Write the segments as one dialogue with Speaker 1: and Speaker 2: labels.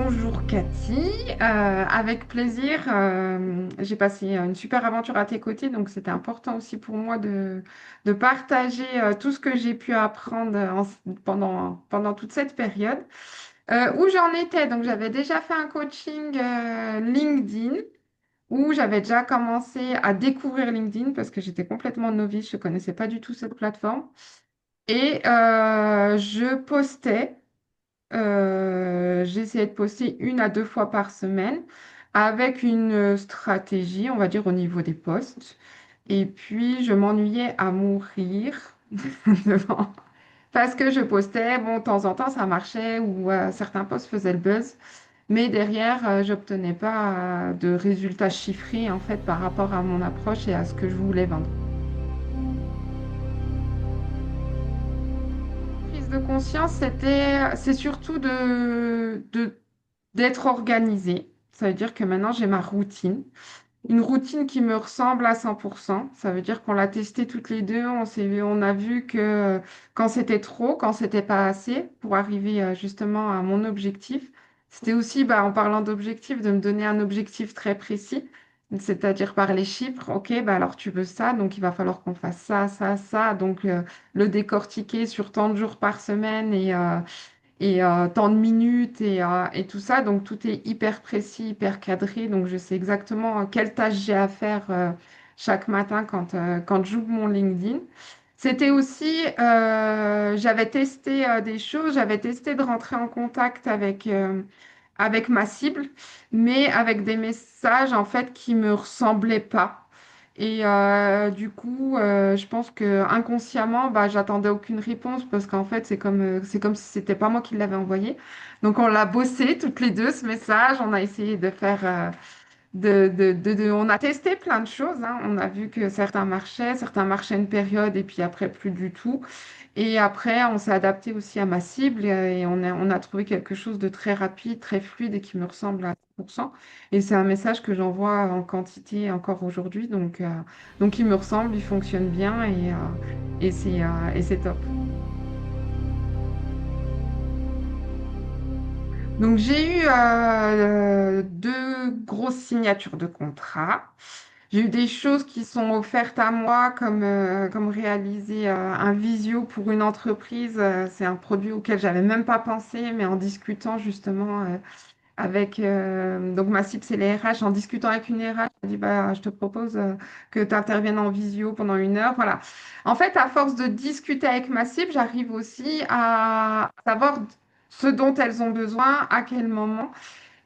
Speaker 1: Bonjour Cathy. Avec plaisir. J'ai passé une super aventure à tes côtés, donc c'était important aussi pour moi de partager tout ce que j'ai pu apprendre pendant toute cette période. Où j'en étais, donc j'avais déjà fait un coaching LinkedIn, où j'avais déjà commencé à découvrir LinkedIn parce que j'étais complètement novice, je ne connaissais pas du tout cette plateforme. Et je postais. J'essayais de poster 1 à 2 fois par semaine avec une stratégie, on va dire, au niveau des posts. Et puis, je m'ennuyais à mourir devant. Parce que je postais, bon, de temps en temps, ça marchait ou certains posts faisaient le buzz. Mais derrière, j'obtenais pas de résultats chiffrés, en fait, par rapport à mon approche et à ce que je voulais vendre. Prise de conscience, c'est surtout d'être organisée. Ça veut dire que maintenant, j'ai ma routine. Une routine qui me ressemble à 100%. Ça veut dire qu'on l'a testé toutes les deux. On a vu que quand c'était trop, quand c'était pas assez, pour arriver justement à mon objectif, c'était aussi, bah, en parlant d'objectif, de me donner un objectif très précis. C'est-à-dire par les chiffres, ok, bah alors tu veux ça, donc il va falloir qu'on fasse ça, ça, ça. Donc le décortiquer sur tant de jours par semaine et tant de minutes et tout ça. Donc, tout est hyper précis, hyper cadré. Donc, je sais exactement quelle tâche j'ai à faire chaque matin quand j'ouvre mon LinkedIn. C'était aussi, j'avais testé des choses, j'avais testé de rentrer en contact avec ma cible, mais avec des messages en fait qui me ressemblaient pas. Et du coup, je pense que inconsciemment, bah, j'attendais aucune réponse parce qu'en fait, c'est comme si c'était pas moi qui l'avais envoyé. Donc, on l'a bossé toutes les deux ce message. On a essayé de faire, on a testé plein de choses, hein. On a vu que certains marchaient une période et puis après plus du tout. Et après, on s'est adapté aussi à ma cible et on a trouvé quelque chose de très rapide, très fluide et qui me ressemble à 100%. Et c'est un message que j'envoie en quantité encore aujourd'hui. Donc, il me ressemble, il fonctionne bien et c'est top. Donc, j'ai eu 2 grosses signatures de contrat. J'ai eu des choses qui sont offertes à moi, comme réaliser un visio pour une entreprise. C'est un produit auquel j'avais même pas pensé, mais en discutant justement avec donc ma cible, c'est les RH. En discutant avec une RH, elle dit bah, je te propose que tu interviennes en visio pendant 1 heure. Voilà. En fait, à force de discuter avec ma cible, j'arrive aussi à savoir ce dont elles ont besoin, à quel moment.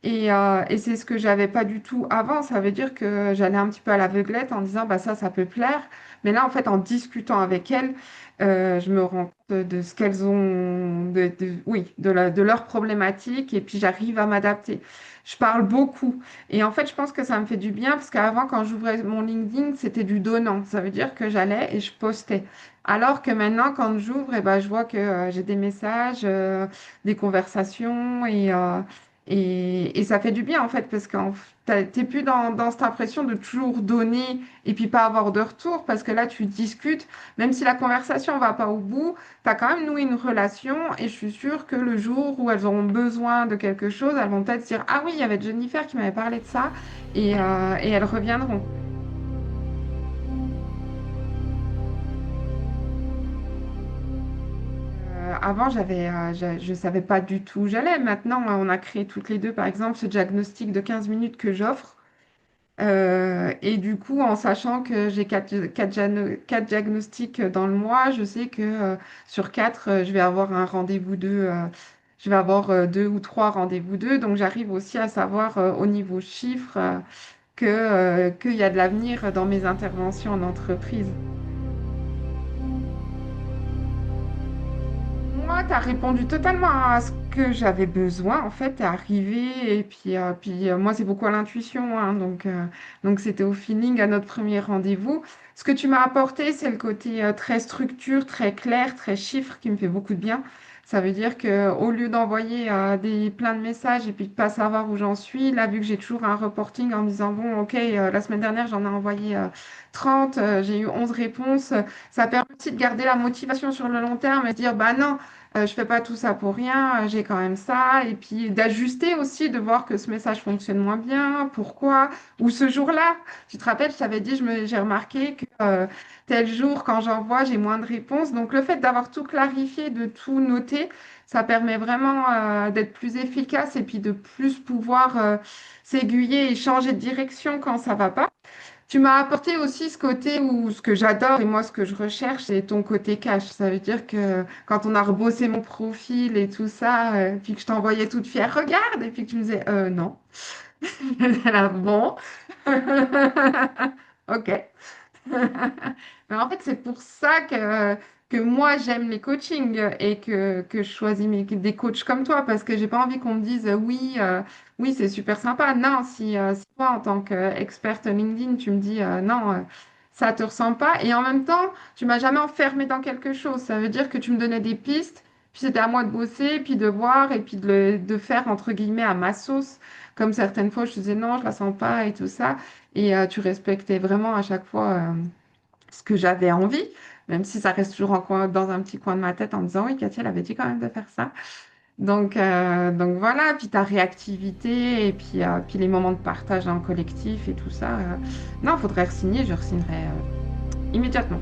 Speaker 1: Et c'est ce que j'avais pas du tout avant. Ça veut dire que j'allais un petit peu à l'aveuglette en disant bah ça peut plaire. Mais là, en fait, en discutant avec elles, je me rends compte de ce qu'elles ont, oui, de leurs problématiques. Et puis j'arrive à m'adapter. Je parle beaucoup. Et en fait, je pense que ça me fait du bien parce qu'avant, quand j'ouvrais mon LinkedIn, c'était du donnant. Ça veut dire que j'allais et je postais. Alors que maintenant, quand j'ouvre, eh ben, je vois que j'ai des messages, des conversations et ça fait du bien en fait, parce que t'es plus dans cette impression de toujours donner et puis pas avoir de retour, parce que là tu discutes, même si la conversation va pas au bout, tu as quand même noué une relation et je suis sûre que le jour où elles auront besoin de quelque chose, elles vont peut-être se dire, ah oui, il y avait Jennifer qui m'avait parlé de ça et elles reviendront. Avant, je savais pas du tout où j'allais. Maintenant, on a créé toutes les deux, par exemple, ce diagnostic de 15 minutes que j'offre. Et du coup, en sachant que j'ai quatre diagnostics dans le mois, je sais que sur quatre, je vais avoir un rendez-vous je vais avoir 2 ou 3 rendez-vous 2. Donc, j'arrive aussi à savoir au niveau chiffres qu'il y a de l'avenir dans mes interventions en entreprise. Moi, tu as répondu totalement à ce que j'avais besoin. En fait, tu es arrivé et puis moi, c'est beaucoup à l'intuition, hein, donc c'était au feeling à notre premier rendez-vous. Ce que tu m'as apporté, c'est le côté très structure, très clair, très chiffre qui me fait beaucoup de bien. Ça veut dire que au lieu d'envoyer plein de messages et puis de pas savoir où j'en suis, là, vu que j'ai toujours un reporting en me disant, bon, ok, la semaine dernière, j'en ai envoyé 30, j'ai eu 11 réponses. Ça permet aussi de garder la motivation sur le long terme et de dire, bah non. Je fais pas tout ça pour rien, j'ai quand même ça. Et puis d'ajuster aussi, de voir que ce message fonctionne moins bien, pourquoi, ou ce jour-là. Tu te rappelles, je t'avais dit, j'ai remarqué que tel jour, quand j'envoie, j'ai moins de réponses. Donc le fait d'avoir tout clarifié, de tout noter, ça permet vraiment d'être plus efficace et puis de plus pouvoir s'aiguiller et changer de direction quand ça va pas. Tu m'as apporté aussi ce côté où ce que j'adore et moi ce que je recherche, c'est ton côté cash. Ça veut dire que quand on a rebossé mon profil et tout ça, puis que je t'envoyais toute fière, regarde, et puis que tu me disais non. J'étais là, bon, ok. Mais en fait, c'est pour ça que moi, j'aime les coachings et que je choisis des coachs comme toi parce que j'ai pas envie qu'on me dise oui, oui, c'est super sympa. Non, si toi, en tant qu'experte LinkedIn, tu me dis non, ça te ressemble pas. Et en même temps, tu m'as jamais enfermé dans quelque chose. Ça veut dire que tu me donnais des pistes, puis c'était à moi de bosser, puis de voir et puis de faire entre guillemets à ma sauce. Comme certaines fois, je te disais non, je la sens pas et tout ça. Et tu respectais vraiment à chaque fois ce que j'avais envie, même si ça reste toujours dans un petit coin de ma tête en me disant oui, Cathy, elle avait dit quand même de faire ça. Donc voilà, puis ta réactivité et puis les moments de partage en collectif et tout ça. Non, il faudrait re-signer, je re-signerai immédiatement.